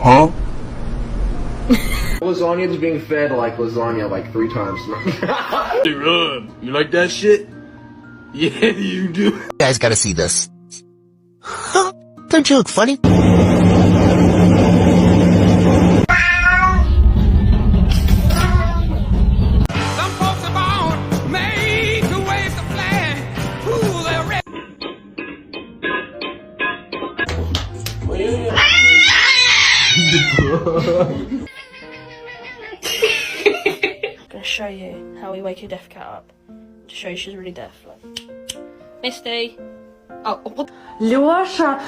Huh? Lasagna's being fed like lasagna like 3 times. Hey, Rob, you like that shit? Yeah, you do. You guys gotta see this. Don't you look funny? Some folks are born made to wave the flag. Ooh, they're red. I'm gonna show you how we wake a deaf cat up. To show you she's really deaf. Like, Misty. Oh, what? Лёша!